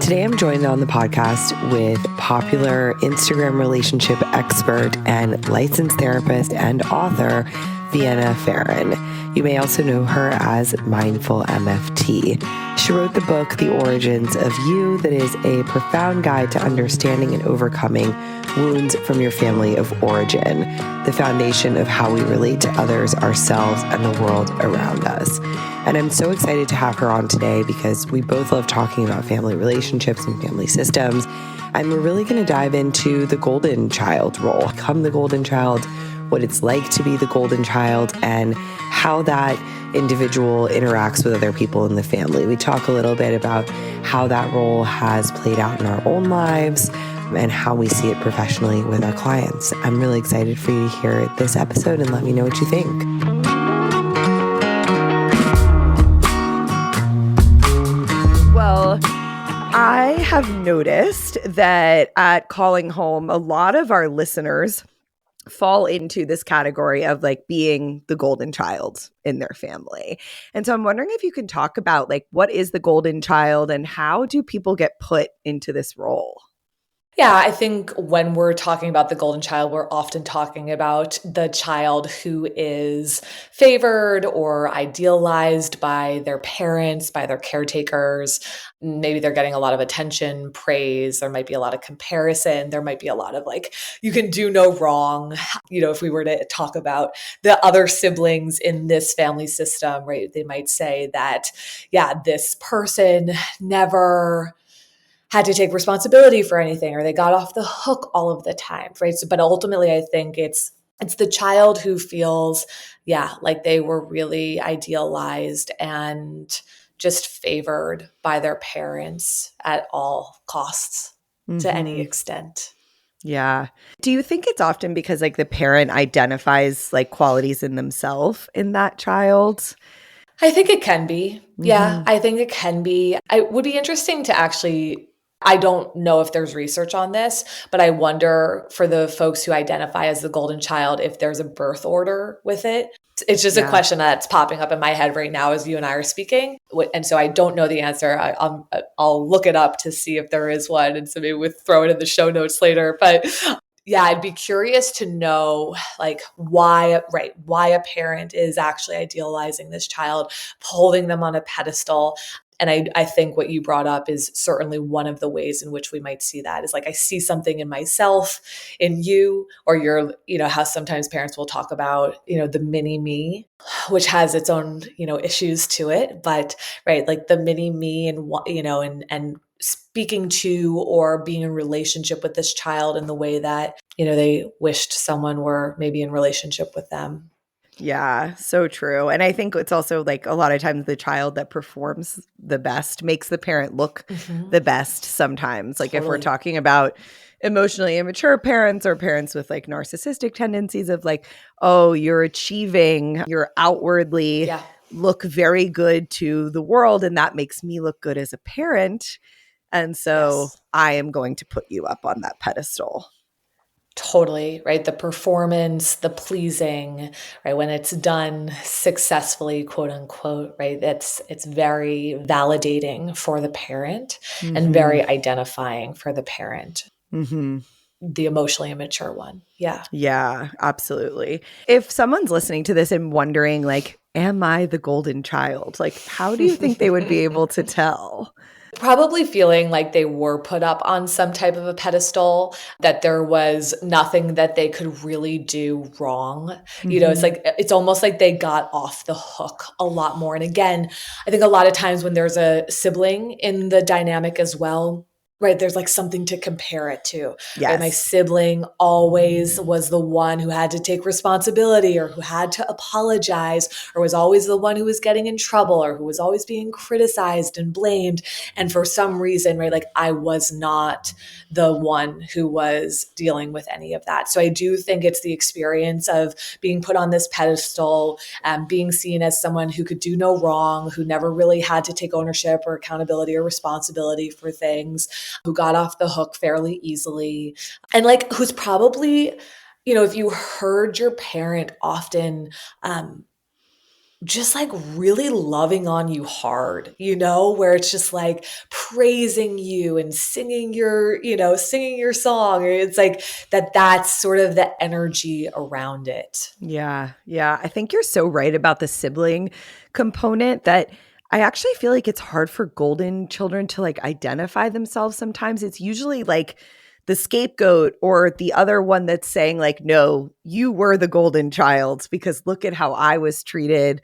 Today I'm joined on the podcast with popular Instagram relationship expert and licensed therapist and author, Vienna Pharaon. You may also know her as Mindful MFT. She wrote the book, The Origins of You, that is a profound guide to understanding and overcoming wounds from your family of origin, the foundation of how we relate to others, ourselves, and the world around us. And I'm so excited to have her on today because we both love talking about family relationships and family systems. And we're really going to dive into the golden child role, become the golden child, what it's like to be the golden child, and how that individual interacts with other people in the family. We talk a little bit about how that role has played out in our own lives and how we see it professionally with our clients. I'm really excited for you to hear this episode and let me know what you think. Well, I have noticed that at Calling Home, a lot of our listeners fall into this category of like being the golden child in their family. And so I'm wondering if you can talk about like what is the golden child and how do people get put into this role? Yeah, I think when we're talking about the golden child, we're often talking about the child who is favored or idealized by their parents, by their caretakers. Maybe they're getting a lot of attention, praise. There might be a lot of comparison. There might be a lot of like, you can do no wrong. You know, if we were to talk about the other siblings in this family system, right, they might say that, yeah, this person never had to take responsibility for anything, or they got off the hook all of the time, right? So, but ultimately, I think it's the child who feels, like they were really idealized and just favored by their parents at all costs to any extent. Yeah. Do you think it's often because like the parent identifies like qualities in themselves in that child? I think it can be. Yeah, I think it can be. It would be interesting to actually, I don't know if there's research on this, but I wonder for the folks who identify as the golden child, if there's a birth order with it. It's just a question that's popping up in my head right now as you and I are speaking. And so I don't know the answer. I'll look it up to see if there is one. And so maybe we'll throw it in the show notes later. But yeah, I'd be curious to know like why a parent is actually idealizing this child, holding them on a pedestal. And I think what you brought up is certainly one of the ways in which we might see that is like, I see something in myself, in you, or how sometimes parents will talk about, the mini me, which has its own, issues to it. But right, like the mini me and speaking to or being in relationship with this child in the way that, they wished someone were maybe in relationship with them. Yeah, so true. And I think it's also like a lot of times the child that performs the best makes the parent look the best sometimes. Like if we're talking about emotionally immature parents or parents with like narcissistic tendencies of like, oh, you're achieving, you're outwardly look very good to the world and that makes me look good as a parent. And so I am going to put you up on that pedestal. Totally, right? The performance, the pleasing, right? When it's done successfully, quote unquote, right? It's very validating for the parent and very identifying for the parent. The emotionally immature one. Yeah. Yeah, absolutely. If someone's listening to this and wondering, like, am I the golden child? Like, how do you think they would be able to tell? Probably feeling like they were put up on some type of a pedestal, that there was nothing that they could really do wrong. It's almost like they got off the hook a lot more. And again, I think a lot of times when there's a sibling in the dynamic as well, right, there's like something to compare it to. Yes. Right? My sibling always was the one who had to take responsibility or who had to apologize or was always the one who was getting in trouble or who was always being criticized and blamed. And for some reason, right, like I was not the one who was dealing with any of that. So I do think it's the experience of being put on this pedestal, being seen as someone who could do no wrong, who never really had to take ownership or accountability or responsibility for things, who got off the hook fairly easily, and like who's probably, if you heard your parent often just like really loving on you hard, where it's just like praising you and singing singing your song. It's like that's sort of the energy around it. Yeah. Yeah. I think you're so right about the sibling component that I actually feel like it's hard for golden children to like identify themselves sometimes. It's usually like the scapegoat or the other one that's saying like, no, you were the golden child because look at how I was treated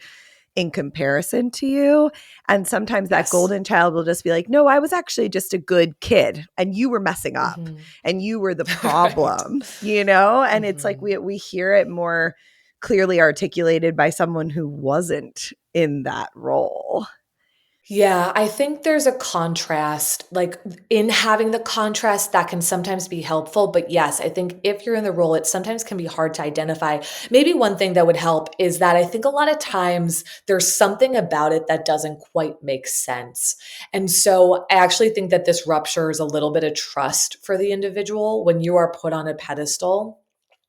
in comparison to you. And sometimes that Yes. golden child will just be like, no, I was actually just a good kid and you were messing up Mhm. and you were the Right. problem, you know? And it's like Mhm. we hear it more clearly articulated by someone who wasn't in that role. Yeah, I think there's a contrast. Like in having the contrast, that can sometimes be helpful. But yes, I think if you're in the role, it sometimes can be hard to identify. Maybe one thing that would help is that I think a lot of times there's something about it that doesn't quite make sense. And so I actually think that this ruptures a little bit of trust for the individual when you are put on a pedestal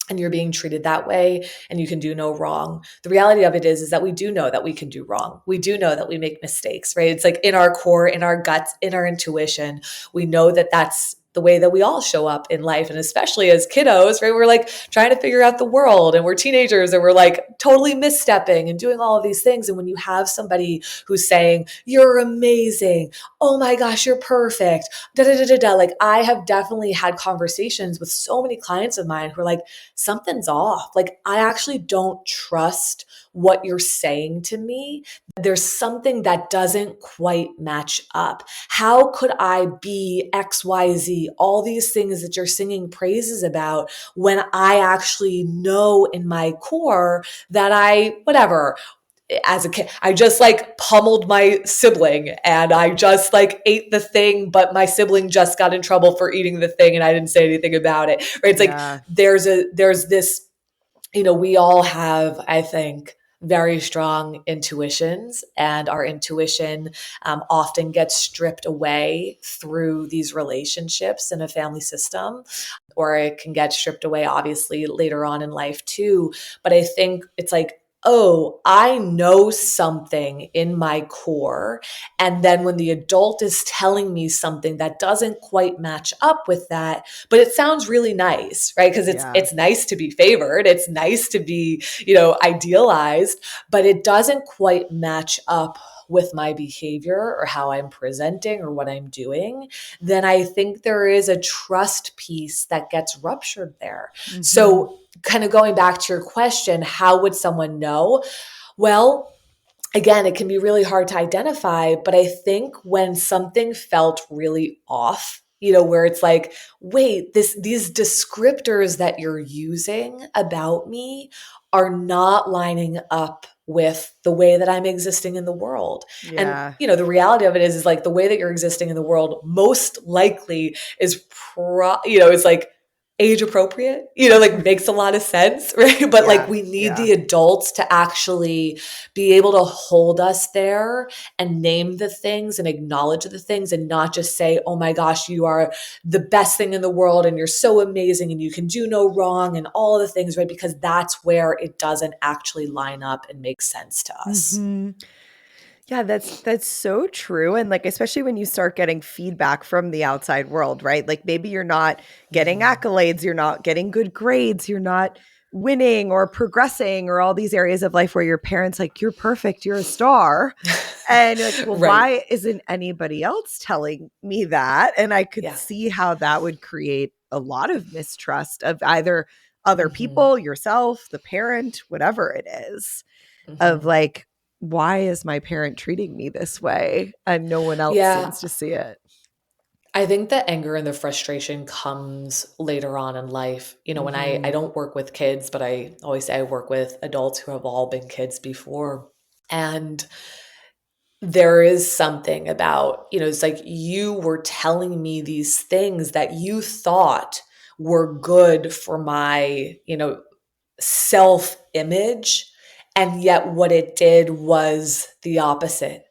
and you're being treated that way and you can do no wrong. The reality of it is that we do know that we can do wrong. We do know that we make mistakes, right? It's like in our core, in our guts, in our intuition, we know that that's the way that we all show up in life. And especially as kiddos, right? We're like trying to figure out the world and we're teenagers and we're like totally misstepping and doing all of these things. And when you have somebody who's saying, you're amazing, oh my gosh, you're perfect, da da da da da. Like I have definitely had conversations with so many clients of mine who are like, something's off. Like, I actually don't trust what you're saying to me. There's something that doesn't quite match up. How could I be XYZ, all these things that you're singing praises about when I actually know in my core that whatever, as a kid, I just like pummeled my sibling and I just like ate the thing, but my sibling just got in trouble for eating the thing and I didn't say anything about it. Right. It's like Yeah. there's this, we all have, I think, very strong intuitions, and our intuition often gets stripped away through these relationships in a family system, or it can get stripped away, obviously, later on in life too. But I think it's like, oh, I know something in my core. And then when the adult is telling me something that doesn't quite match up with that, but it sounds really nice, right? Because Yeah. it's nice to be favored. It's nice to be, idealized, but it doesn't quite match up with my behavior or how I'm presenting or what I'm doing, then I think there is a trust piece that gets ruptured there. Mm-hmm. So, kind of going back to your question, how would someone know? Well, again, it can be really hard to identify, but I think when something felt really off, where it's like, wait, these descriptors that you're using about me are not lining up with the way that I'm existing in the world. And Yeah. the reality of it is like the way that you're existing in the world most likely is like age appropriate, like makes a lot of sense, right? But like Yeah. we need Yeah. the adults to actually be able to hold us there and name the things and acknowledge the things and not just say, oh my gosh, you are the best thing in the world and you're so amazing and you can do no wrong and all of the things, right? Because that's where it doesn't actually line up and make sense to us. Mm-hmm. Yeah, that's so true. And like especially when you start getting feedback from the outside world, right? Like maybe you're not getting Mhm. accolades, you're not getting good grades, you're not winning or progressing or all these areas of life where your parents like you're perfect, you're a star. And you're like, well, Right. why isn't anybody else telling me that? And I could Yeah. see how that would create a lot of mistrust of either other hmm people, yourself, the parent, whatever it is of hmm like, why is my parent treating me this way? And no one else Yeah. seems to see it. I think the anger and the frustration comes later on in life. When I Hmm. don't work with kids, but I always say I work with adults who have all been kids before. And there is something about, it's like you were telling me these things that you thought were good for my, self image. And yet, what it did was the opposite,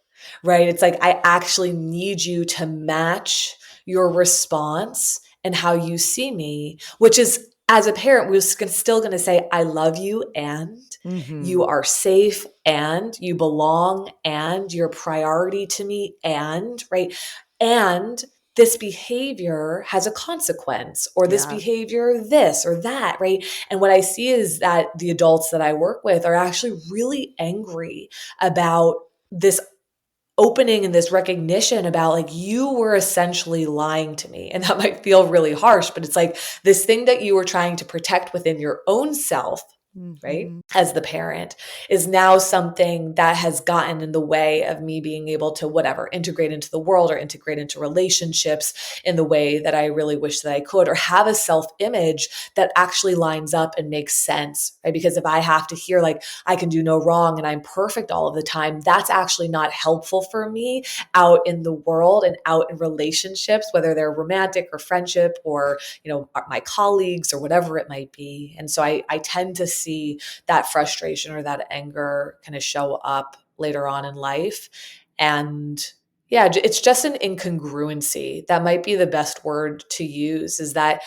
right? It's like, I actually need you to match your response and how you see me, which is as a parent, we're still going to say, I love you and you are safe and you belong and you're a priority to me and, right? And this behavior has a consequence, or this behavior, this or that, right? And what I see is that the adults that I work with are actually really angry about this opening and this recognition about like, you were essentially lying to me. And that might feel really harsh, but it's like this thing that you were trying to protect within your own self, right, as the parent, is now something that has gotten in the way of me being able to whatever, integrate into the world or integrate into relationships in the way that I really wish that I could, or have a self-image that actually lines up and makes sense, right? Because if I have to hear like I can do no wrong and I'm perfect all of the time, that's actually not helpful for me out in the world and out in relationships, whether they're romantic or friendship or, you know, my colleagues or whatever it might be. And so I tend to see that frustration or that anger kind of show up later on in life. And yeah, it's just an incongruency. That might be the best word to use, is that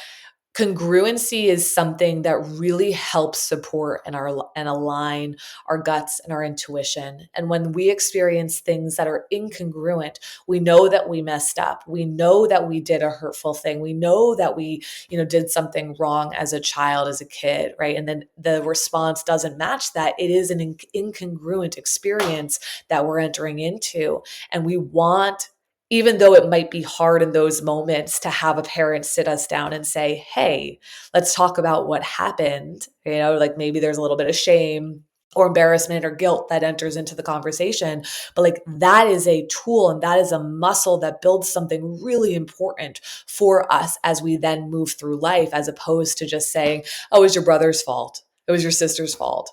congruency is something that really helps support and align our guts and our intuition. And when we experience things that are incongruent, we know that we messed up. We know that we did a hurtful thing. We know that we, you know, did something wrong as a child, as a kid, right? And then the response doesn't match that. It is an incongruent experience that we're entering into. And we want, even though it might be hard in those moments, to have a parent sit us down and say, hey, let's talk about what happened. You know, like maybe there's a little bit of shame or embarrassment or guilt that enters into the conversation. But like that is a tool and that is a muscle that builds something really important for us as we then move through life, as opposed to just saying, oh, it was your brother's fault. It was your sister's fault.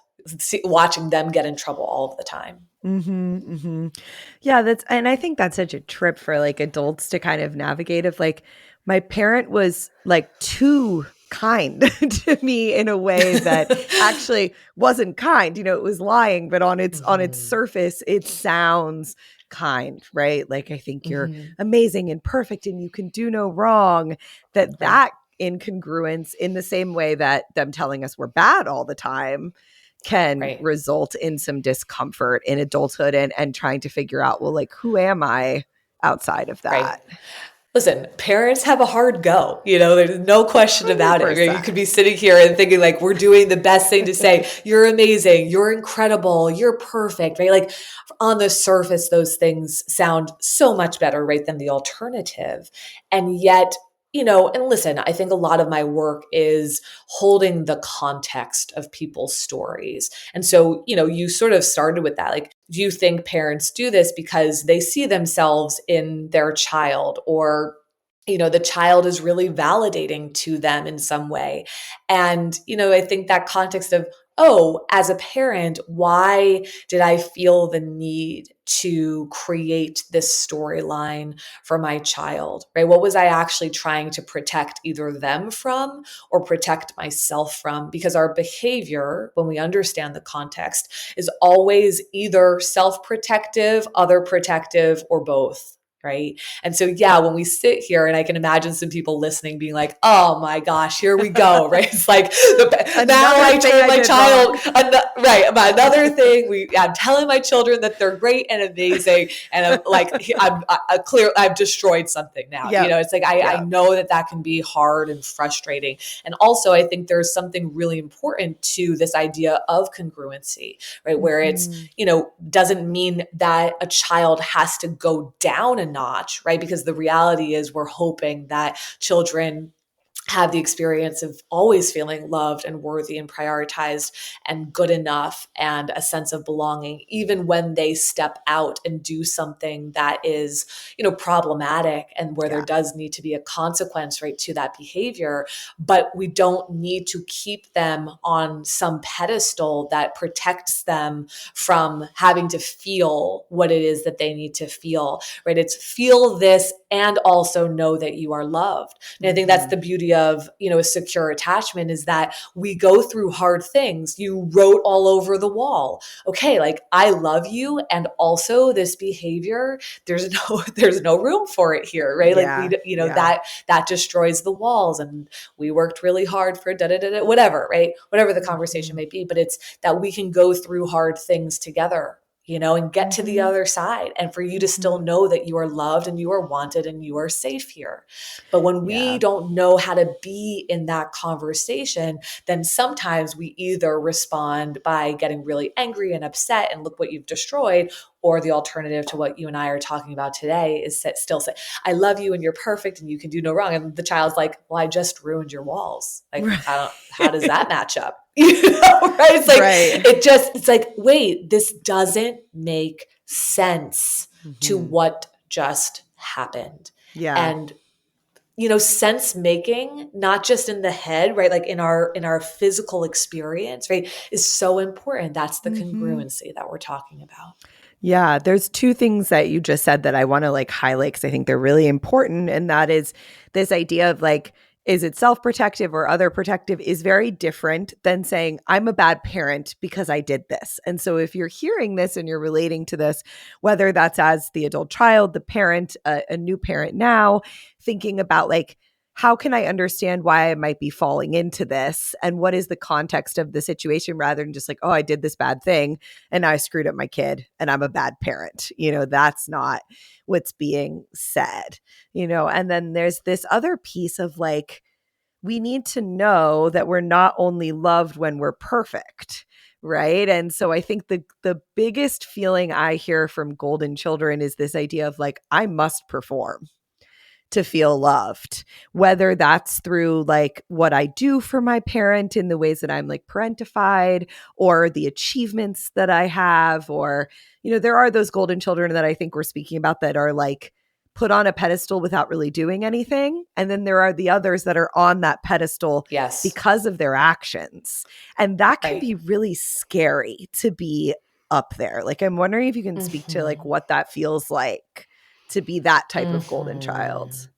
Watching them get in trouble all of the time. Yeah, and I think that's such a trip for like adults to kind of navigate, of like, my parent was like too kind to me in a way that actually wasn't kind. You know, it was lying, but on its surface, it sounds kind, right? Like, I think you're amazing and perfect and you can do no wrong. That incongruence, in the same way that them telling us we're bad all the time, can result in some discomfort in adulthood and trying to figure out, well, like, who am I outside of that? Listen, parents have a hard go. You know, there's no question about 100%. it. You could be sitting here and thinking like, we're doing the best thing to say, you're amazing, you're incredible, you're perfect, right? Like on the surface, those things sound so much better, right, than the alternative. And yet, you know, and listen, I think a lot of my work is holding the context of people's stories. And so, you know, you sort of started with that. Like, do you think parents do this because they see themselves in their child, or, you know, the child is really validating to them in some way? And, you know, I think that context of, oh, as a parent, why did I feel the need to create this storyline for my child, right? What was I actually trying to protect either them from or protect myself from? Because our behavior, when we understand the context, is always either self-protective, other protective, or both. Right. And so, yeah, when we sit here, and I can imagine some people listening being like, oh my gosh, here we go. Right. It's like, now I told my child, another thing, I'm telling my children that they're great and amazing. And I'm like, I've destroyed something now. You know, it's like, I know that can be hard and frustrating. And also, I think there's something really important to this idea of congruency, right? Where it's, you know, doesn't mean that a child has to go down a notch, right? Because the reality is we're hoping that children have the experience of always feeling loved and worthy and prioritized and good enough and a sense of belonging, even when they step out and do something that is, you know, problematic and where there does need to be a consequence, right, to that behavior. But we don't need to keep them on some pedestal that protects them from having to feel what it is that they need to feel, right? It's feel this and also know that you are loved. And I think that's the beauty of, a secure attachment is that we go through hard things. You wrote all over the wall. Okay, like I love you, and also this behavior, there's no room for it here, right? Like that destroys the walls, and we worked really hard for whatever, right? Whatever the conversation may be, but it's that we can go through hard things together, and get to the other side, and for you to still know that you are loved and you are wanted and you are safe here. But when we don't know how to be in that conversation, then sometimes we either respond by getting really angry and upset and look what you've destroyed, or the alternative to what you and I are talking about today is still say, I love you and you're perfect and you can do no wrong. And the child's like, well, I just ruined your walls. Like, how does that match up? Right? It's like, it's like, wait, this doesn't make sense to what just happened. Yeah. And sense making, not just in the head, right? Like in our physical experience, right, is so important. That's the congruency that we're talking about. Yeah, there's two things that you just said that I want to like highlight because I think they're really important. And that is this idea of like, is it self-protective or other protective is very different than saying, I'm a bad parent because I did this. And so if you're hearing this and you're relating to this, whether that's as the adult child, the parent, a new parent now, thinking about like, how can I understand why I might be falling into this? And what is the context of the situation rather than just like, oh, I did this bad thing and now I screwed up my kid and I'm a bad parent. That's not what's being said, and then there's this other piece of like, we need to know that we're not only loved when we're perfect. Right. And so I think the biggest feeling I hear from golden children is this idea of like, I must perform to feel loved, whether that's through like what I do for my parent in the ways that I'm like parentified or the achievements that I have, or, there are those golden children that I think we're speaking about that are like put on a pedestal without really doing anything. And then there are the others that are on that pedestal because of their actions. And that can be really scary to be up there. Like, I'm wondering if you can speak to like what that feels like to be that type of golden child.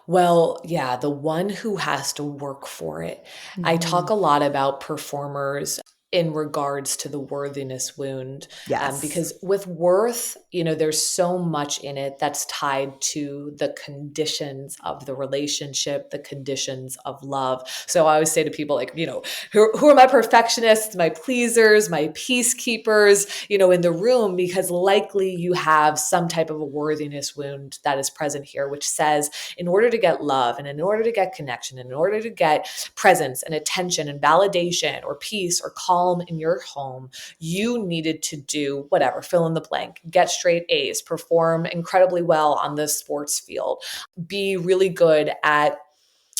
Well, yeah, the one who has to work for it. I talk a lot about performers in regards to the worthiness wound. Yes. Because with worth, there's so much in it that's tied to the conditions of the relationship, the conditions of love. So I always say to people like, who are my perfectionists, my pleasers, my peacekeepers, in the room, because likely you have some type of a worthiness wound that is present here, which says in order to get love and in order to get connection, and in order to get presence and attention and validation or peace or calm in your home, you needed to do whatever, fill in the blank, get straight A's, perform incredibly well on the sports field, be really good at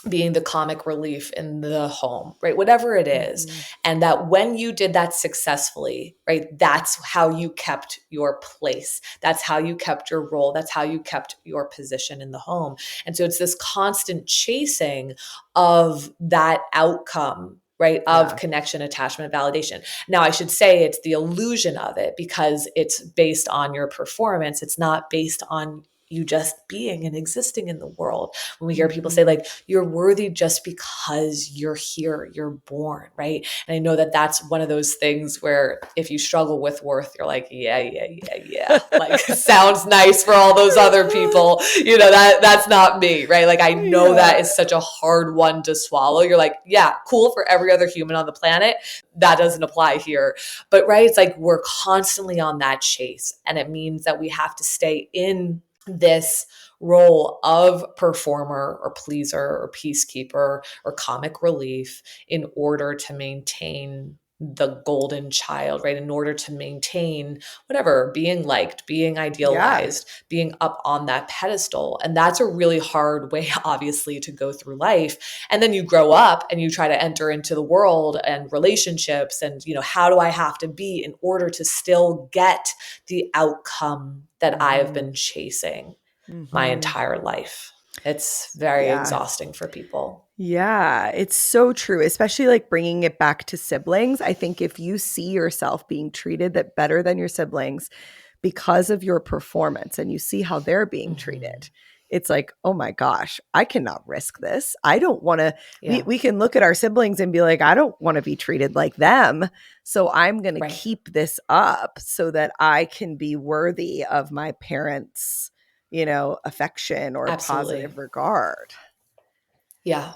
being the comic relief in the home, right? Whatever it is. And that when you did that successfully, right, that's how you kept your place. That's how you kept your role. That's how you kept your position in the home. And so it's this constant chasing of that outcome, right? Of connection, attachment, validation. Now, I should say it's the illusion of it because it's based on your performance. It's not based on you just being and existing in the world. When we hear people say like, you're worthy just because you're here, you're born, right? And I know that that's one of those things where if you struggle with worth, you're like, yeah. Like, sounds nice for all those other people. That's not me, right? Like, I know that is such a hard one to swallow. You're like, yeah, cool for every other human on the planet. That doesn't apply here. But right, it's like we're constantly on that chase. And it means that we have to stay in this role of performer or pleaser or peacekeeper or comic relief in order to maintain the golden child, right? In order to maintain whatever, being liked, being idealized, being up on that pedestal. And that's a really hard way, obviously, to go through life. And then you grow up and you try to enter into the world and relationships and, how do I have to be in order to still get the outcome that I have been chasing my entire life. It's very exhausting for people. Yeah, it's so true, especially like bringing it back to siblings. I think if you see yourself being treated that better than your siblings because of your performance and you see how they're being treated, it's like, oh my gosh, I cannot risk this. I don't want to, Yeah. we can look at our siblings and be like, I don't want to be treated like them. So I'm going to Right. keep this up so that I can be worthy of my parents', affection or Absolutely. positive regard. Yeah.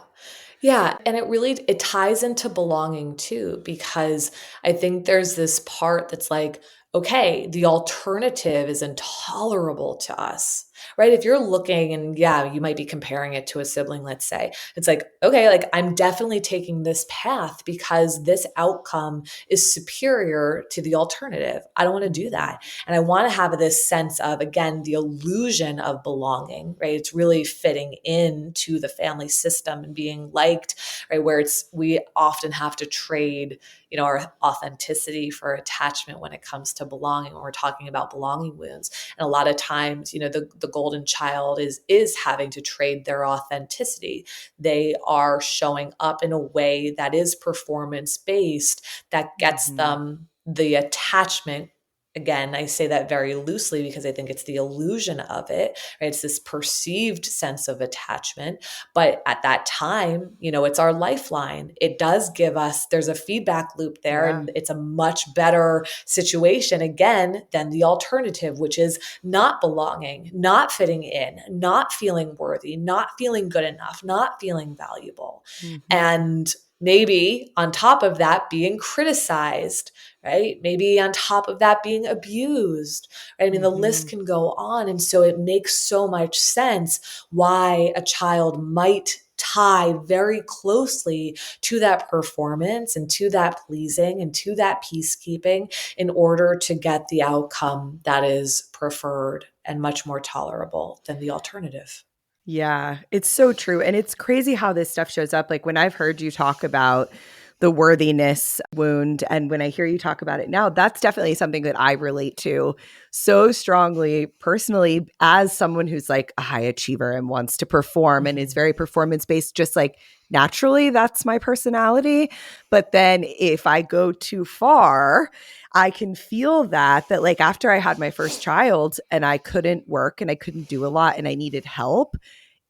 Yeah, and it ties into belonging too, because I think there's this part that's like, okay, the alternative is intolerable to us, right? If you're looking and yeah, you might be comparing it to a sibling, let's say. It's like, okay, like I'm definitely taking this path because this outcome is superior to the alternative. I don't want to do that. And I want to have this sense of, again, the illusion of belonging, right? It's really fitting into the family system and being liked, right? Where we often have to trade, our authenticity for attachment when it comes to belonging, when we're talking about belonging wounds. And a lot of times, the golden child is having to trade their authenticity. They are showing up in a way that is performance based, that gets them the attachment. Again, I say that very loosely because I think it's the illusion of it, right? It's this perceived sense of attachment. But at that time, it's our lifeline. It does give us, there's a feedback loop there, Yeah. and it's a much better situation, again, than the alternative, which is not belonging, not fitting in, not feeling worthy, not feeling good enough, not feeling valuable. And maybe on top of that, being criticized, right? Maybe on top of that, being abused, right? I mean, the list can go on. And so it makes so much sense why a child might tie very closely to that performance and to that pleasing and to that peacekeeping in order to get the outcome that is preferred and much more tolerable than the alternative. Yeah, it's so true. And it's crazy how this stuff shows up. Like when I've heard you talk about the worthiness wound, and when I hear you talk about it now, that's definitely something that I relate to so strongly personally as someone who's like a high achiever and wants to perform and is very performance based, just like naturally, that's my personality. But then if I go too far, I can feel that like after I had my first child and I couldn't work and I couldn't do a lot and I needed help,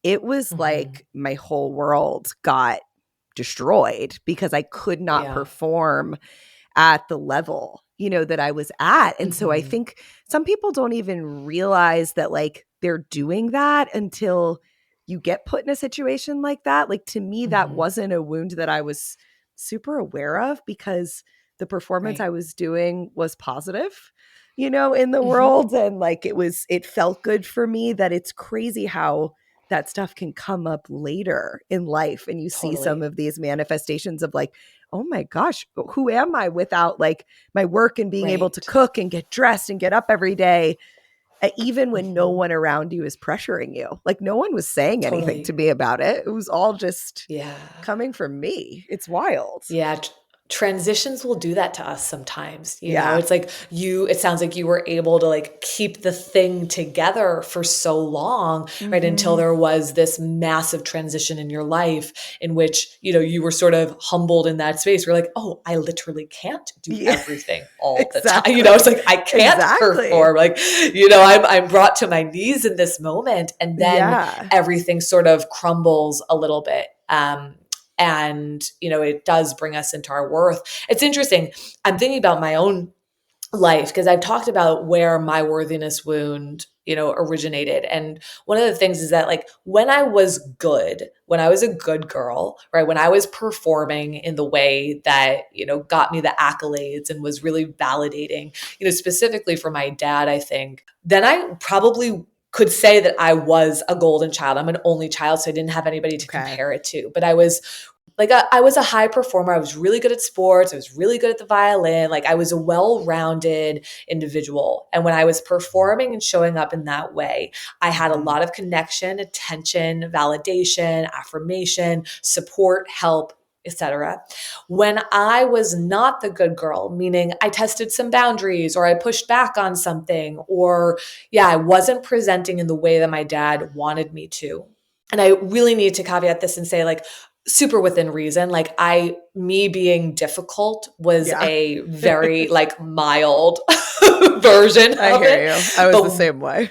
it was like my whole world got destroyed because I could not Yeah. perform at the level, that I was at. And so I think some people don't even realize that like they're doing that until you get put in a situation like that. Like to me, that wasn't a wound that I was super aware of because the performance Right. I was doing was positive, in the world. And like it felt good for me. That it's crazy how that stuff can come up later in life. And you see some Totally. of these manifestations of like, oh my gosh, who am I without like my work and being able to Right. cook and get dressed and get up every day, even when no one around you is pressuring you. Like no one was saying anything to Totally. me about it. It was all just Yeah. coming from me. It's wild. Yeah. Transitions will do that to us sometimes. Yeah. It's like it sounds like you were able to like keep the thing together for so long, right? Until there was this massive transition in your life in which, you were sort of humbled in that space. You're like, oh, I literally can't do Yeah. everything all the time. Exactly. It's like, I can't Exactly. perform. Like, I'm brought to my knees in this moment. And then Yeah. everything sort of crumbles a little bit. And, it does bring us into our worth. It's interesting. I'm thinking about my own life because I've talked about where my worthiness wound, originated. And one of the things is that like when I was a good girl, right? When I was performing in the way that, got me the accolades and was really validating, specifically for my dad, I think, then I probably could say that I was a golden child. I'm an only child, so I didn't have anybody to Okay. compare it to. But I was I was a high performer. I was really good at sports. I was really good at the violin. Like I was a well-rounded individual. And when I was performing and showing up in that way, I had a lot of connection, attention, validation, affirmation, support, help, etc. When I was not the good girl, meaning I tested some boundaries or I pushed back on something, or I wasn't presenting in the way that my dad wanted me to. And I really need to caveat this and say, like, super within reason. Like I me being difficult was Yeah. a very like mild version I of hear it. you. I was the But same way.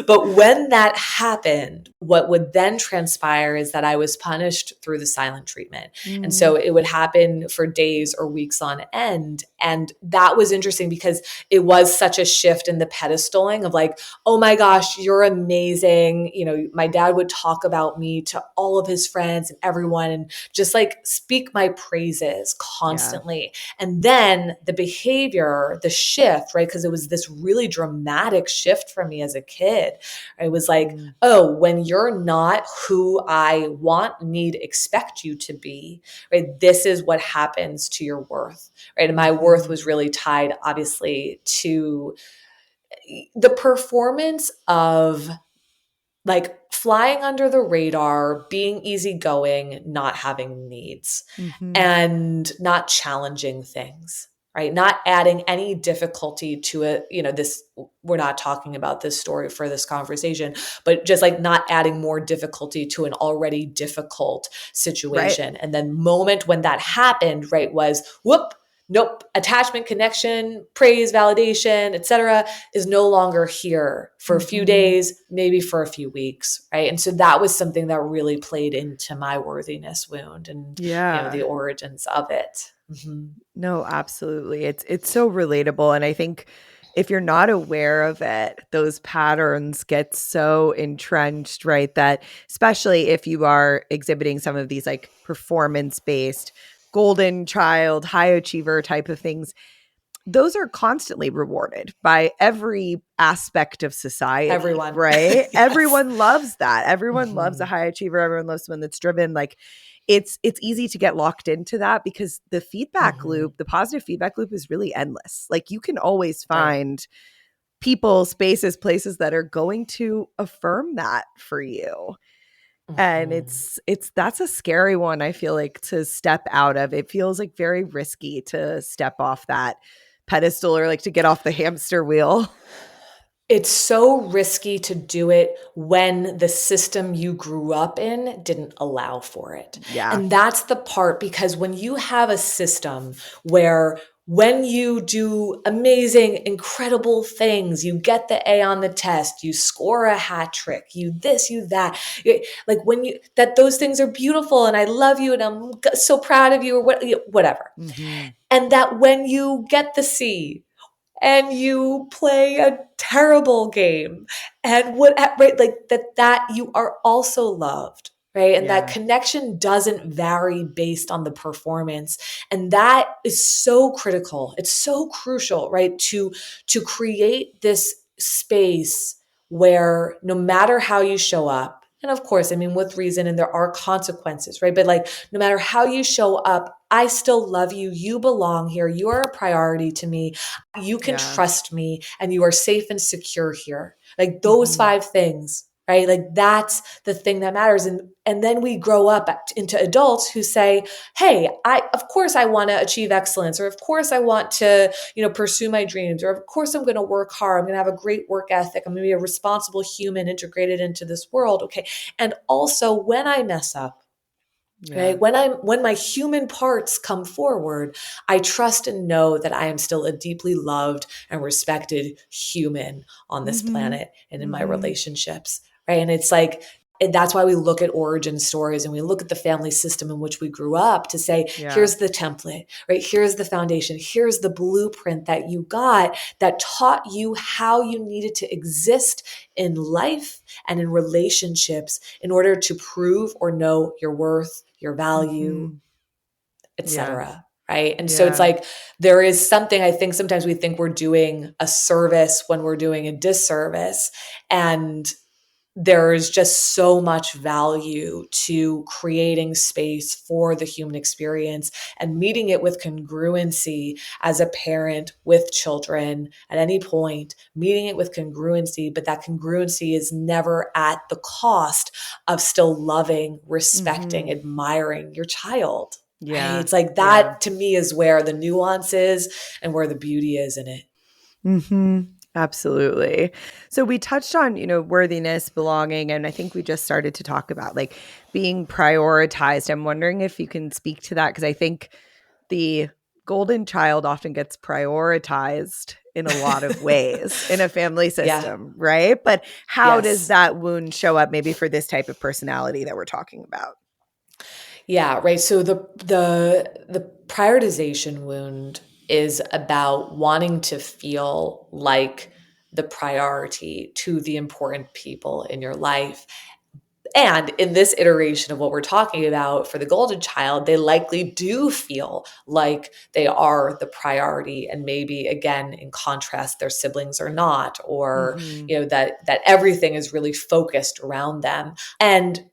but when that happened, what would then transpire is that I was punished through the silent treatment. And so it would happen for days or weeks on end. And that was interesting because it was such a shift in the pedestaling of like, oh my gosh, you're amazing. You know, my dad would talk about me to all of his friends and everyone and just like speak my praises constantly. And then the behavior, the shift, right? Because it was this really dramatic shift for me as a kid. It was like, oh, when you're not who I want, need, expect you to be, right? This is what happens to your worth, right? And my worth was really tied, obviously, to the performance of like flying under the radar, being easygoing, not having needs, and not challenging things, right? Not adding any difficulty to it. You know, this, we're not talking about this story for this conversation, but just like not adding more difficulty to an already difficult situation. And then moment when that happened, right, was whoop, nope, attachment, connection, praise, validation, etc., is no longer here for a few days, maybe for a few weeks, right? And so that was something that really played into my worthiness wound and you know the origins of it. No, absolutely. It's so relatable. And I think if you're not aware of it, those patterns get so entrenched, right? That especially if you are exhibiting some of these like performance-based golden child, high achiever type of things, those are constantly rewarded by every aspect of society, Everyone. right? Yes. Everyone loves that. Everyone loves a high achiever. Everyone loves someone that's driven. Like it's easy to get locked into that because the feedback loop, the positive feedback loop is really endless. Like you can always find people, spaces, places that are going to affirm that for you. And it's that's a scary one, I feel like, to step out of. It feels like very risky to step off that pedestal or like to get off the hamster wheel. It's so risky to do it when the system you grew up in didn't allow for it. Yeah. And that's the part, because when you have a system where when you do amazing, incredible things, you get the A on the test, you score a hat trick, you this, you that, like when you, that those things are beautiful and I love you and I'm so proud of you or whatever. And that when you get the C, and you play a terrible game and what, right, like that you are also loved, right? And that connection doesn't vary based on the performance. And that is so critical. It's so crucial, right? To create this space where no matter how you show up, and of course, I mean, with reason, and there are consequences, right? But like, no matter how you show up, I still love you. You belong here. You are a priority to me. You can trust me and you are safe and secure here. Like those 5 things, right? Like that's the thing that matters. And then we grow up into adults who say, hey, of course I want to achieve excellence, or of course I want to, you know, pursue my dreams, or of course I'm going to work hard. I'm going to have a great work ethic. I'm going to be a responsible human integrated into this world. Okay. And also when I mess up, right? When my human parts come forward, I trust and know that I am still a deeply loved and respected human on this planet and in my relationships, right? And it's like, and that's why we look at origin stories and we look at the family system in which we grew up to say, here's the template, right? Here's the foundation. Here's the blueprint that you got that taught you how you needed to exist in life and in relationships in order to prove or know your worth, your value, etc. Right. And so it's like, there is something, I think sometimes we think we're doing a service when we're doing a disservice. And there is just so much value to creating space for the human experience and meeting it with congruency as a parent with children at any point, meeting it with congruency, but that congruency is never at the cost of still loving, respecting, admiring your child. Right? It's like that to me is where the nuance is and where the beauty is in it. Absolutely. So we touched on, worthiness, belonging, and I think we just started to talk about like being prioritized. I'm wondering if you can speak to that because I think the golden child often gets prioritized in a lot of ways in a family Yeah. system, right? But how does Yes. that wound show up maybe for this type of personality that we're talking about? Yeah, right. So the prioritization wound is about wanting to feel like the priority to the important people in your life. And in this iteration of what we're talking about for the golden child, they likely do feel like they are the priority. And maybe again, in contrast, their siblings are not, or Mm-hmm. that everything is really focused around them. And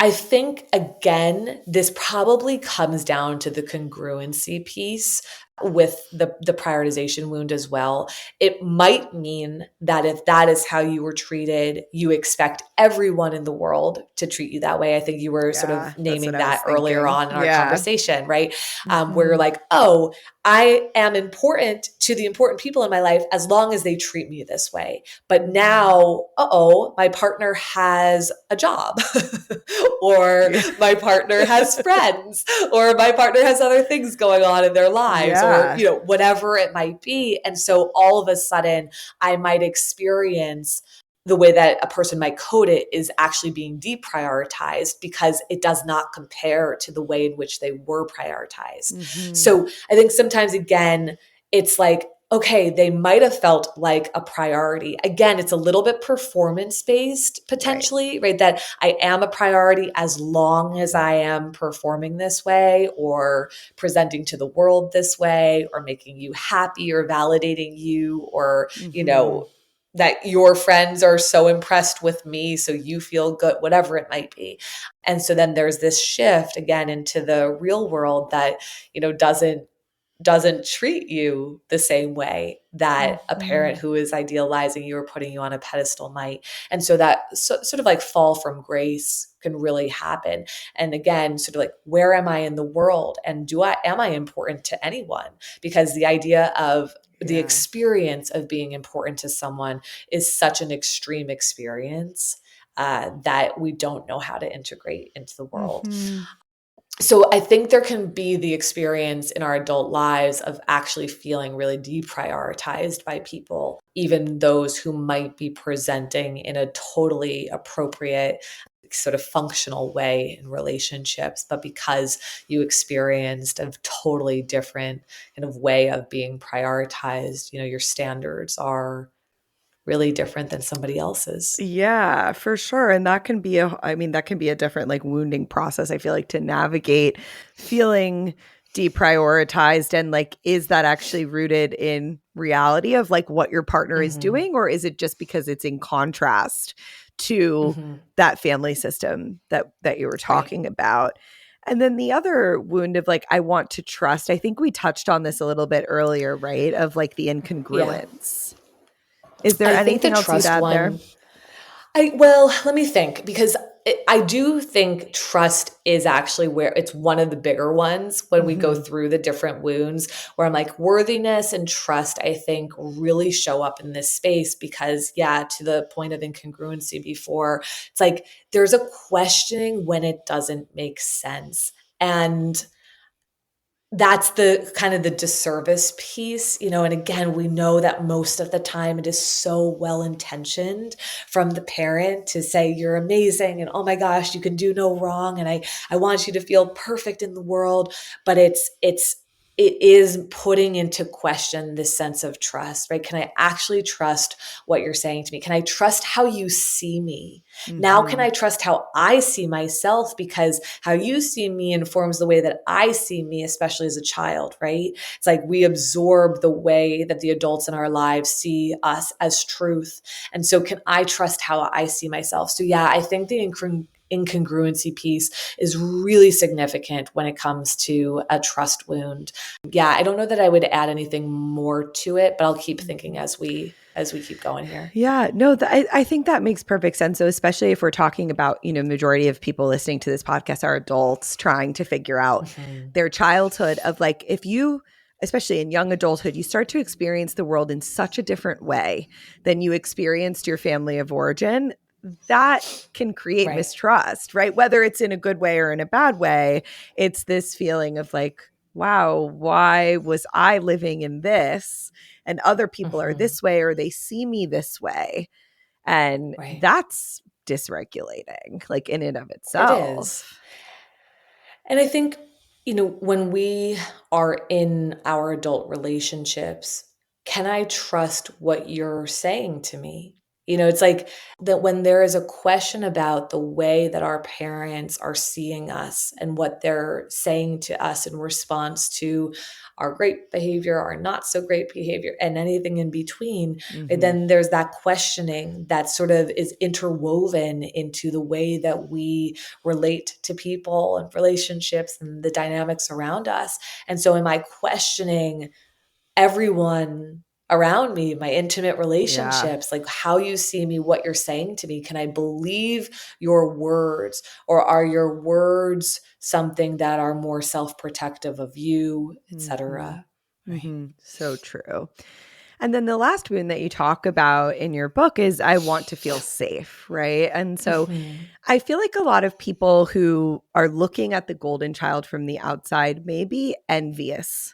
I think, again, this probably comes down to the congruency piece with the prioritization wound as well. It might mean that if that is how you were treated, you expect everyone in the world to treat you that way. I think you were sort of Yeah, that's what naming I was that earlier thinking. on in our Yeah. conversation, right? Where you're Mm-hmm. like, oh, I am important to the important people in my life as long as they treat me this way. But Mm-hmm. now, my partner has a job, or Yeah. my partner has friends, or my partner has other things going on in their lives, or, Yeah. whatever it might be. And so all of a sudden, I might experience the way that a person might code it is actually being deprioritized because it does not compare to the way in which they were prioritized. Mm-hmm. So I think sometimes, again, it's like, okay, they might have felt like a priority. Again, it's a little bit performance based Right. potentially, right? That I am a priority as long as I am performing this way or presenting to the world this way or making you happy or validating you or, Mm-hmm. that your friends are so impressed with me, so you feel good, whatever it might be. And so then there's this shift again into the real world that, doesn't treat you the same way that a Mm-hmm. parent who is idealizing you or putting you on a pedestal might. And so that sort of like fall from grace can really happen. And again, sort of like, where am I in the world? And am I important to anyone? Because the idea of the Yeah. experience of being important to someone is such an extreme experience that we don't know how to integrate into the world. Mm-hmm. So I think there can be the experience in our adult lives of actually feeling really deprioritized by people, even those who might be presenting in a totally appropriate, sort of functional way in relationships. But because you experienced a totally different kind of way of being prioritized, your standards are really different than somebody else's. Yeah, for sure. And that can be a different like wounding process, I feel like, to navigate feeling deprioritized. And like, is that actually rooted in reality of like what your partner is Hmm. doing? Or is it just because it's in contrast to Hmm. that family system that you were Right. talking about? And then the other wound of like, I want to trust, I think we touched on this a little bit earlier, right? Of like the Yeah. incongruence. Is there I think the anything else you'd trust add there? one, let me think because I do think trust is actually where it's one of the bigger ones when we go Hmm. through the different wounds where I'm like worthiness and trust, I think really show up in this space because yeah, to the point of incongruency before, it's like there's a questioning when it doesn't make sense. And that's the kind of the disservice piece, and again, we know that most of the time it is so well intentioned from the parent to say you're amazing and oh my gosh, you can do no wrong and I want you to feel perfect in the world, but it is putting into question this sense of trust, right? Can I actually trust what you're saying to me? Can I trust how you see me? Now, can Hmm. I trust how I see myself? Because how you see me informs the way that I see me, especially as a child, right? It's like we absorb the way that the adults in our lives see us as truth. And so, can I trust how I see myself? So, yeah, I think the incongruency piece is really significant when it comes to a trust wound. Yeah, I don't know that I would add anything more to it, but I'll keep thinking Mhm. as we keep going here. Yeah, no, I think that makes perfect sense. So, especially if we're talking about, majority of people listening to this podcast are adults trying to figure out Mhm. their childhood of like, if you especially in young adulthood, you start to experience the world in such a different way than you experienced your family of origin. That can create Right. mistrust, right? Whether it's in a good way or in a bad way, it's this feeling of like, wow, why was I living in this and other people are Mhm. this way or they see me this way? And Right. that's dysregulating, like in and of It is. itself. And I think, when we are in our adult relationships, can I trust what you're saying to me? It's like that when there is a question about the way that our parents are seeing us and what they're saying to us in response to our great behavior, our not so great behavior, and anything in between, right, Mm-hmm. then there's that questioning that sort of is interwoven into the way that we relate to people and relationships and the dynamics around us. And so, am I questioning everyone around me, my intimate Yeah. relationships, like how you see me, what you're saying to me? Can I believe your words, or are your words something that are more self-protective of you, Mm-hmm. etc.? Right. Mm-hmm. So true. And then the last wound that you talk about in your book is I want to feel safe, right? And so Mhm. I feel like a lot of people who are looking at the golden child from the outside may be envious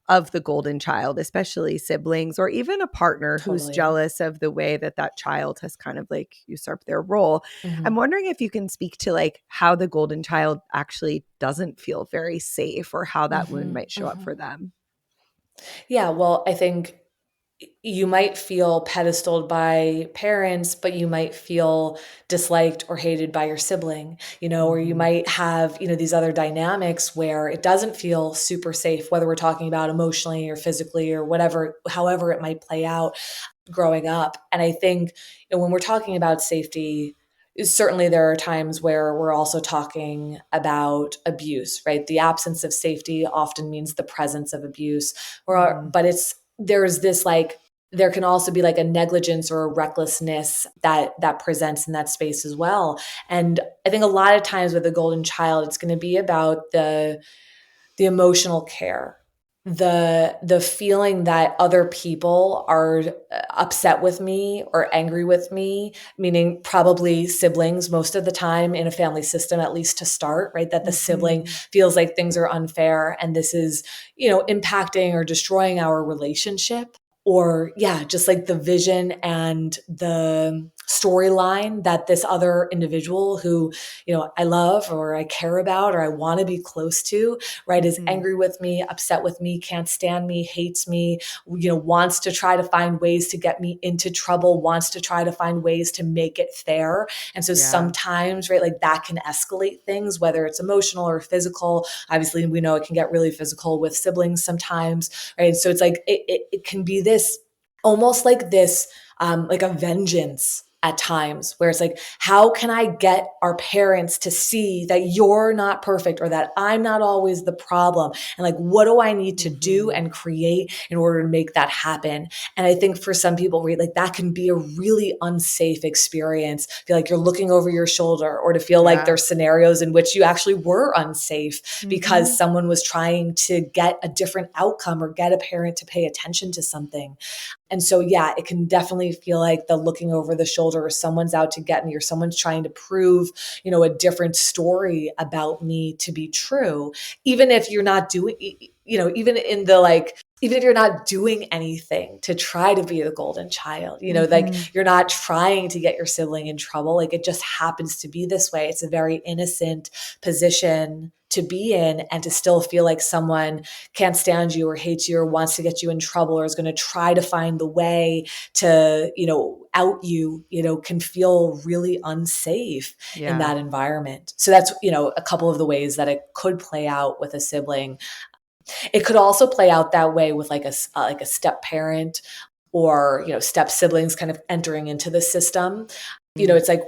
of the golden child, especially siblings or even a partner who's Totally. jealous of the way that that child has kind of like usurped their role. I'm Mhm. wondering if you can speak to like how the golden child actually doesn't feel very safe or how that wound Mhm. might show up Mhm. for them. Yeah, well, I think you might feel pedestaled by parents, but you might feel disliked or hated by your sibling, or you Mhm. might have, these other dynamics where it doesn't feel super safe, whether we're talking about emotionally or physically or whatever, however it might play out growing up. And I think, when we're talking about safety, certainly there are times where we're also talking about abuse, right? The absence of safety often means the presence of abuse, Mhm. but there's this like, there can also be like a negligence or a recklessness that presents in that space as well. And I think a lot of times with a golden child, it's going to be about the emotional care, the feeling that other people are upset with me or angry with me, meaning probably siblings most of the time in a family system, at least to start, right? That the sibling Mhm. feels like things are unfair and this is, impacting or destroying our relationship. Or, yeah, just like the vision and the storyline that this other individual who, I love or I care about or I want to be close to, right, is Mhm. angry with me, upset with me, can't stand me, hates me, wants to try to find ways to get me into trouble, wants to try to find ways to make it fair. And so Yeah. sometimes, right, like that can escalate things, whether it's emotional or physical. Obviously, we know it can get really physical with siblings sometimes, right? So it's like it can be this almost like this like a vengeance at times where it's like, how can I get our parents to see that you're not perfect or that I'm not always the problem? And like, what do I need to do Mhm. and create in order to make that happen? And I think for some people, right, like that can be a really unsafe experience. Feel like you're looking over your shoulder, or to feel like Yeah. there's scenarios in which you actually were unsafe because Mhm. someone was trying to get a different outcome or get a parent to pay attention to something. And so, yeah, it can definitely feel like the looking over the shoulder, or someone's out to get me, or someone's trying to prove, a different story about me to be true. Even if you're not doing, even in the like, even if you're not doing anything to try to be the golden child, like Mhm. you're not trying to get your sibling in trouble. Like it just happens to be this way. It's a very innocent position to be in, and to still feel like someone can't stand you or hates you or wants to get you in trouble or is going to try to find the way to, out you, can feel really unsafe in Yeah. that environment. So that's, a couple of the ways that it could play out with a sibling. It could also play out that way with like a step parent or, step siblings kind of entering into the system. Mm. It's like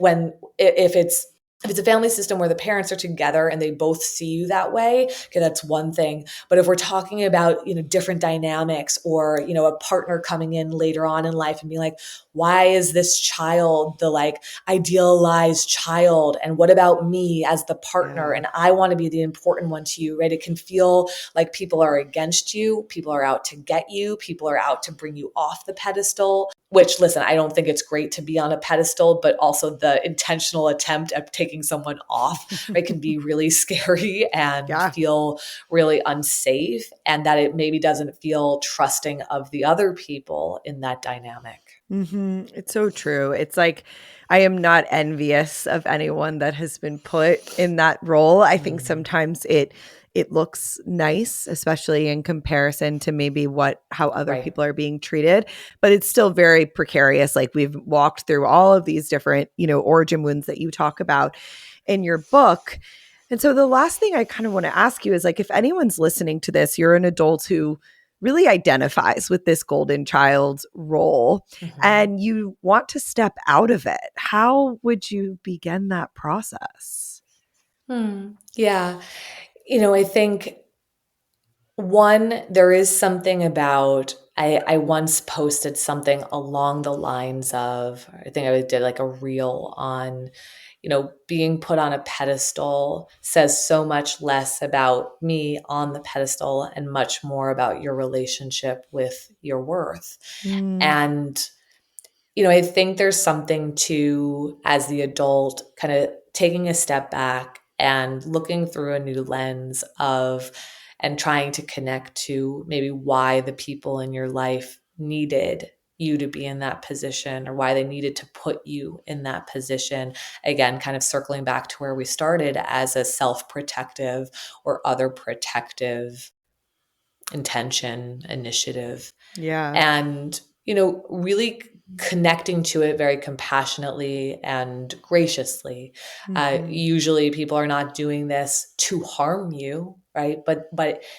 if it's If it's a family system where the parents are together and they both see you that way, okay, that's one thing. But if we're talking about, different dynamics, or, a partner coming in later on in life and being like, why is this child the like idealized child? And what about me as the partner? Yeah. And I want to be the important one to you, right? It can feel like people are against you. People are out to get you. People are out to bring you off the pedestal. Which, listen, I don't think it's great to be on a pedestal, but also the intentional attempt at taking someone off, right, can be really scary and Yeah. feel really unsafe, and that it maybe doesn't feel trusting of the other people in that dynamic. It's so true. It's like I am not envious of anyone that has been put in that role. I think sometimes it looks nice, especially in comparison to maybe how other Right. people are being treated, but it's still very precarious. Like we've walked through all of these different, origin wounds that you talk about in your book. And so the last thing I kind of want to ask you is like, if anyone's listening to this, you're an adult who really identifies with this golden child role Mhm. and you want to step out of it, how would you begin that process? Yeah. I think one, there is something about, I once posted something along the lines of, I think I did like a reel on, being put on a pedestal says so much less about me on the pedestal and much more about your relationship with your worth. Mm, And I think there's something to, as the adult, kind of taking a step back and looking through a new lens of, and trying to connect to maybe why the people in your life needed you to be in that position, or why they needed to put you in that position. Again, kind of circling back to where we started, as a self-protective or other protective intention, initiative. yeah. And really connecting to it very compassionately and graciously. Hmm. Usually people are not doing this to harm you, right? But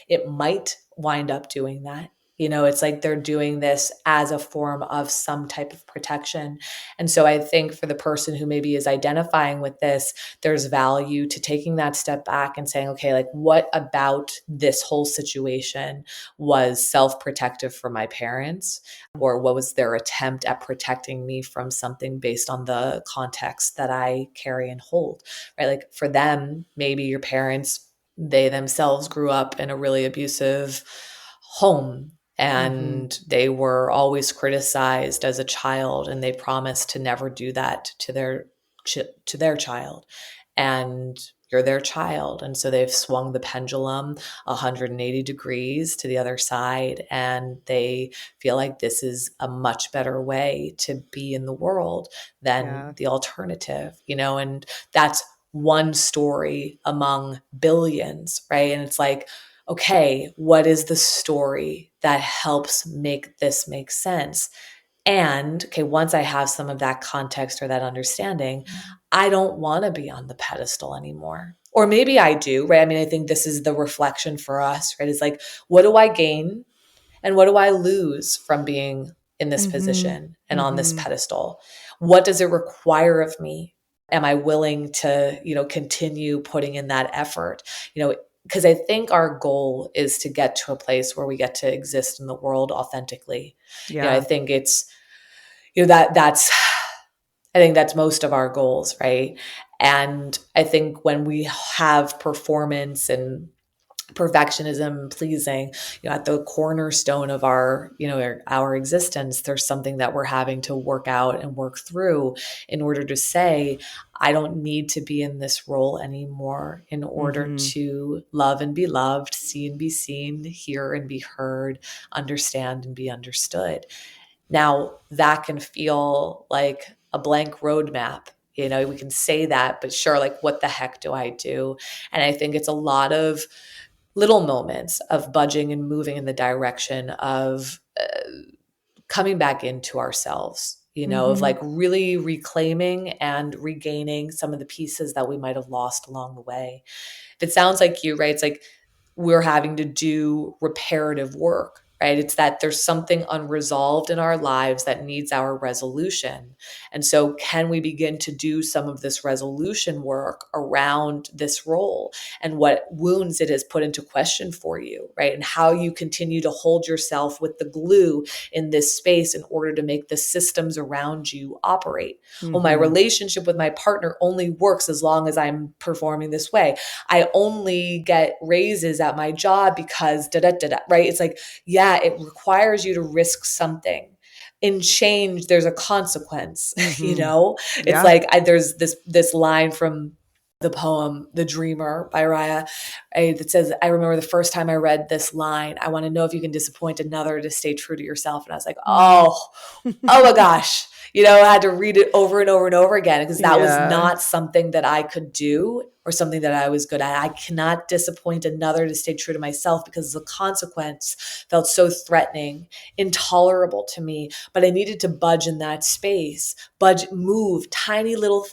it might wind up doing that. It's like they're doing this as a form of some type of protection. And so I think for the person who maybe is identifying with this, there's value to taking that step back and saying, okay, like, what about this whole situation was self-protective for my parents, or what was their attempt at protecting me from something based on the context that I carry and hold, right? Like for them, maybe your parents, they themselves grew up in a really abusive home, Hmm. and they were always criticized as a child, and they promised to never do that to their child. And you're their child, and so they've swung the pendulum 180 degrees to the other side, and they feel like this is a much better way to be in the world than Yeah. the alternative, and that's one story among billions, right? And it's like, okay, what is the story that helps make this make sense? And okay, once I have some of that context or that understanding, I don't want to be on the pedestal anymore. Or maybe I do, right? I mean, I think this is the reflection for us, right? It's like, what do I gain and what do I lose from being in this Hmm. position and on this Hmm. pedestal? What does it require of me? Am I willing to, continue putting in that effort? Because I think our goal is to get to a place where we get to exist in the world authentically. I Yeah. think it's, that's I think that's most of our goals, right? And I think when we have performance and perfectionism and pleasing, at the cornerstone of our, our existence, there's something that we're having to work out and work through in order to say, I don't need to be in this role anymore in order Hmm. to love and be loved, see and be seen, hear and be heard, understand and be understood. Now, that can feel like a blank roadmap. We can say that, but sure, like, what the heck do I do? And I think it's a lot of little moments of budging and moving in the direction of coming back into ourselves, of Hmm. like really reclaiming and regaining some of the pieces that we might have lost along the way. If it sounds like you, right, it's like we're having to do reparative work, right? It's that there's something unresolved in our lives that needs our resolution. And so, can we begin to do some of this resolution work around this role and what wounds it has put into question for you, right? And how you continue to hold yourself with the glue in this space in order to make the systems around you operate. Well, my relationship with my partner only works as long as I'm performing this way. I only get raises at my job because da da da da, right? It's like, yeah, it requires you to risk something. In change, there's a consequence, It's like there's this line from the poem The Dreamer by Raya that says, I remember the first time I read this line, I want to know if you can disappoint another to stay true to yourself. And I was like, oh my gosh. I had to read it over and over and over again because that was not something that I could do or something that I was good at. I cannot disappoint another to stay true to myself because the consequence felt so threatening, intolerable to me. But I needed to budge in that space, move tiny little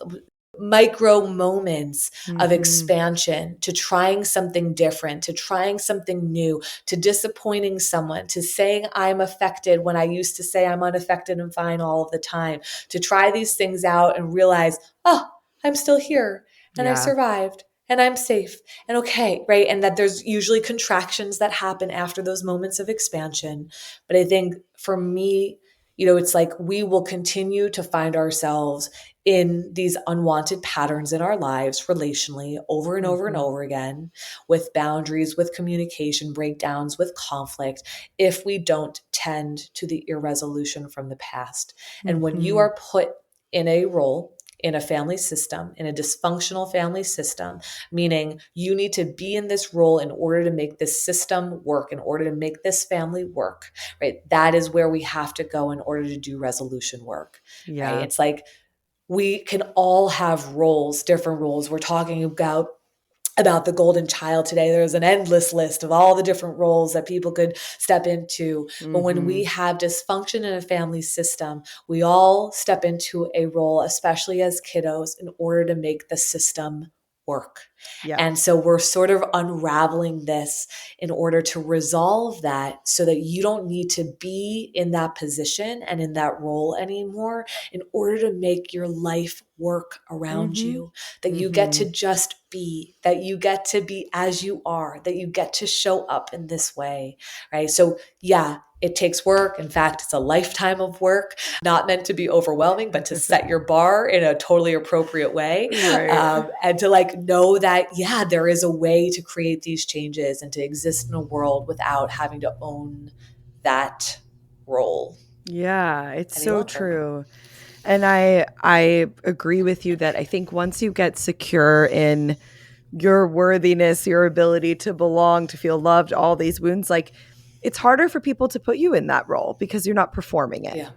micro moments of expansion to trying something different, to trying something new, to disappointing someone, to saying I'm affected when I used to say I'm unaffected and fine all of the time, to try these things out and realize, oh, I'm still here and I survived and I'm safe and okay, right? And that there's usually contractions that happen after those moments of expansion. But I think for me, it's like we will continue to find ourselves in these unwanted patterns in our lives relationally over and over and over again, with boundaries, with communication breakdowns, with conflict, if we don't tend to the irresolution from the past. And when you are put in a role, in a family system, in a dysfunctional family system, meaning you need to be in this role in order to make this system work, in order to make this family work, right? That is where we have to go in order to do resolution work, right? It's like we can all have roles, different roles. We're talking about the golden child today. There's an endless list of all the different roles that people could step into. But when we have dysfunction in a family system, we all step into a role, especially as kiddos, in order to make the system work. And so we're sort of unraveling this in order to resolve that so that you don't need to be in that position and in that role anymore in order to make your life work around you, that you get to just be, that you get to be as you are, that you get to show up in this way, right? So it takes work. In fact, it's a lifetime of work, not meant to be overwhelming, but to set your bar in a totally appropriate way. And to know that, there is a way to create these changes and to exist in a world without having to own that role. Yeah, it's any so longer. true. And I agree with you that I think once you get secure in your worthiness, your ability to belong, to feel loved, all these wounds, it's harder for people to put you in that role because you're not performing it.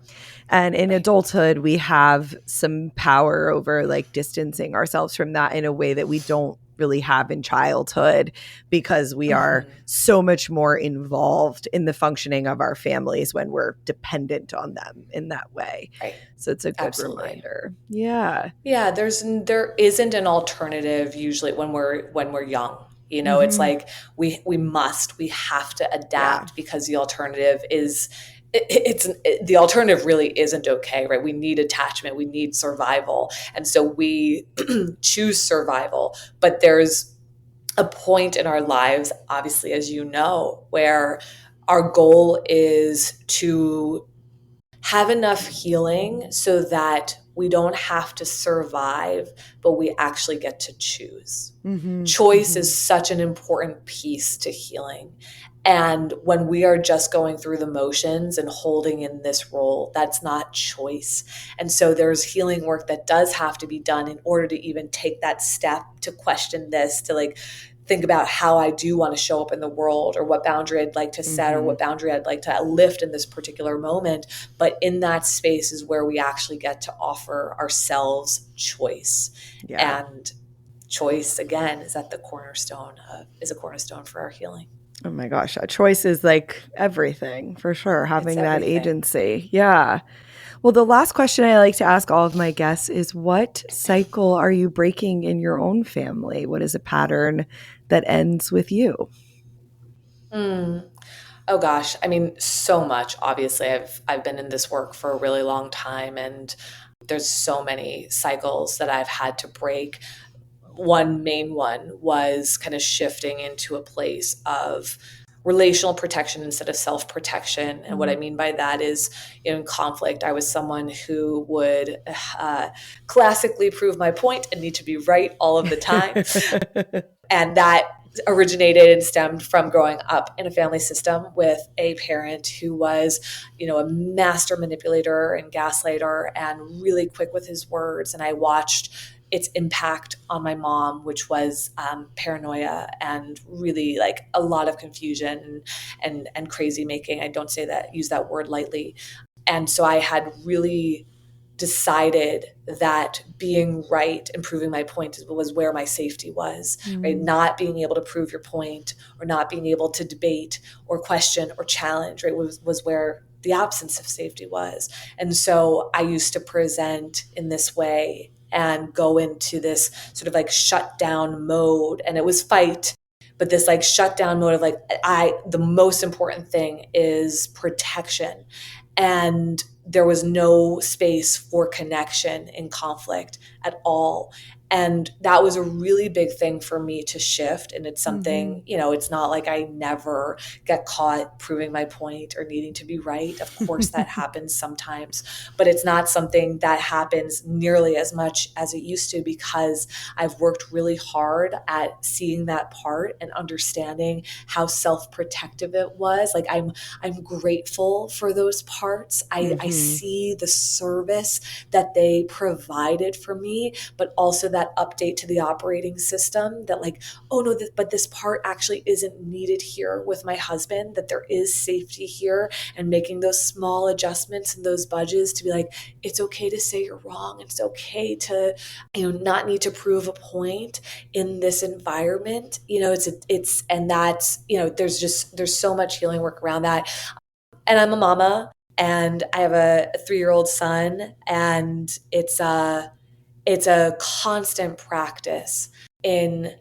And in adulthood, we have some power over distancing ourselves from that in a way that we don't really have in childhood because we are so much more involved in the functioning of our families when we're dependent on them in that way. So it's a good reminder. Yeah, there isn't an alternative usually when we're young. It's like we have to adapt because the alternative is the alternative really isn't okay, right? We need attachment, we need survival, and so we choose survival. But there's a point in our lives, obviously, as you know, where our goal is to have enough healing so that we don't have to survive, but we actually get to choose. Choice is such an important piece to healing. And when we are just going through the motions and holding in this role, that's not choice. And so there's healing work that does have to be done in order to even take that step to question this, to think about how I do want to show up in the world, or what boundary I'd like to set, or what boundary I'd like to lift in this particular moment. But in that space is where we actually get to offer ourselves choice. And choice, again, is at the cornerstone for our healing. Oh my gosh, that choice is everything, for sure. Having that agency. Yeah. Well, the last question I like to ask all of my guests is, what cycle are you breaking in your own family? What is a pattern that ends with you? Oh gosh, I mean, so much. Obviously, I've been in this work for a really long time, and there's so many cycles that I've had to break. One main one was kind of shifting into a place of relational protection instead of self-protection. And what I mean by that is, in conflict, I was someone who would classically prove my point and need to be right all of the time. And that originated and stemmed from growing up in a family system with a parent who was, a master manipulator and gaslighter and really quick with his words. And I watched its impact on my mom, which was paranoia and really like a lot of confusion and crazy making. I don't use that word lightly. And so I had really decided that being right and proving my point was where my safety was, right? Not being able to prove your point or not being able to debate or question or challenge, right, was where the absence of safety was. And so I used to present in this way and go into this sort of like shutdown mode. And it was fight, but this like shutdown mode of like, the most important thing is protection. And there was no space for connection in conflict at all. And that was a really big thing for me to shift. And it's something, it's not like I never get caught proving my point or needing to be right. Of course, that happens sometimes, but it's not something that happens nearly as much as it used to, because I've worked really hard at seeing that part and understanding how self-protective it was. Like I'm grateful for those parts. I see the service that they provided for me, but also that update to the operating system that like, oh no, but this part actually isn't needed here with my husband, that there is safety here, and making those small adjustments and those budges to be like, it's okay to say you're wrong. It's okay to, not need to prove a point in this environment. And that's, there's so much healing work around that. And I'm a mama and I have a 3-year-old son, and it's a constant practice in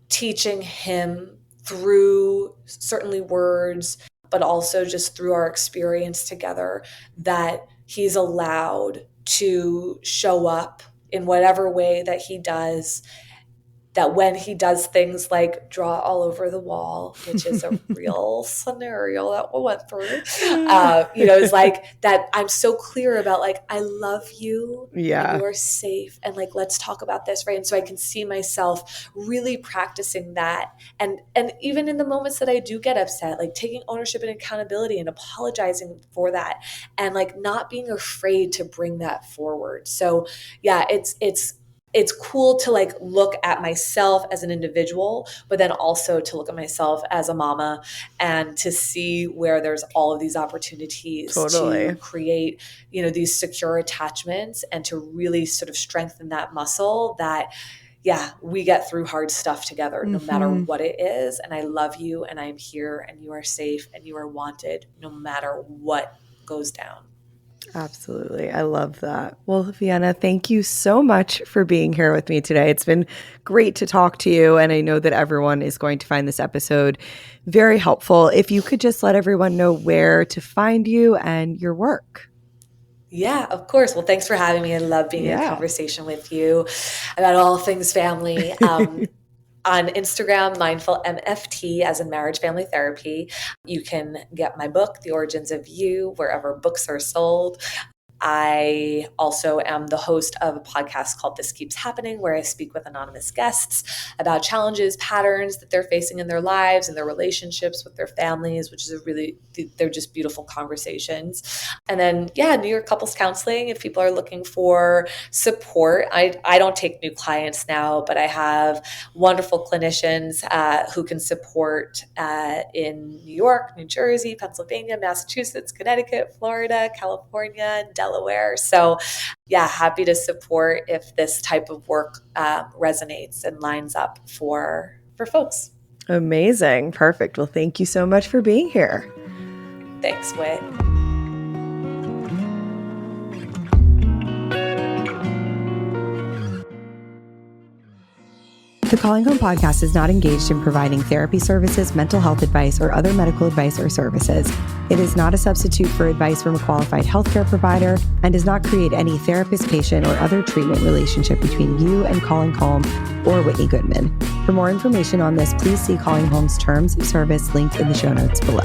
teaching him through certainly words, but also just through our experience together, that he's allowed to show up in whatever way that he does. That when he does things like draw all over the wall, which is a real scenario that we went through, is like that I'm so clear about like, I love you and you are safe. And like, let's talk about this, right? And so I can see myself really practicing that. And even in the moments that I do get upset, like taking ownership and accountability and apologizing for that, and like not being afraid to bring that forward. So yeah, it's cool to like look at myself as an individual, but then also to look at myself as a mama and to see where there's all of these opportunities to create, these secure attachments and to really sort of strengthen that muscle that, we get through hard stuff together, no matter what it is. And I love you and I'm here and you are safe and you are wanted no matter what goes down. Absolutely. I love that. Well, Vienna, thank you so much for being here with me today. It's been great to talk to you. And I know that everyone is going to find this episode very helpful. If you could just let everyone know where to find you and your work. Yeah, of course. Well, thanks for having me. I love being in a conversation with you about all things family. On Instagram, Mindful MFT, as in Marriage Family Therapy. You can get my book, The Origins of You, wherever books are sold. I also am the host of a podcast called This Keeps Happening, where I speak with anonymous guests about challenges, patterns that they're facing in their lives and their relationships with their families, which is they're just beautiful conversations. And then, New York Couples Counseling, if people are looking for support. I don't take new clients now, but I have wonderful clinicians who can support in New York, New Jersey, Pennsylvania, Massachusetts, Connecticut, Florida, California, Delaware. So happy to support if this type of work resonates and lines up for folks. Amazing. Perfect. Well, thank you so much for being here. Thanks, Whit. The Calling Home podcast is not engaged in providing therapy services, mental health advice, or other medical advice or services. It is not a substitute for advice from a qualified healthcare provider and does not create any therapist, patient, or other treatment relationship between you and Calling Home or Whitney Goodman. For more information on this, please see Calling Home's terms of service linked in the show notes below.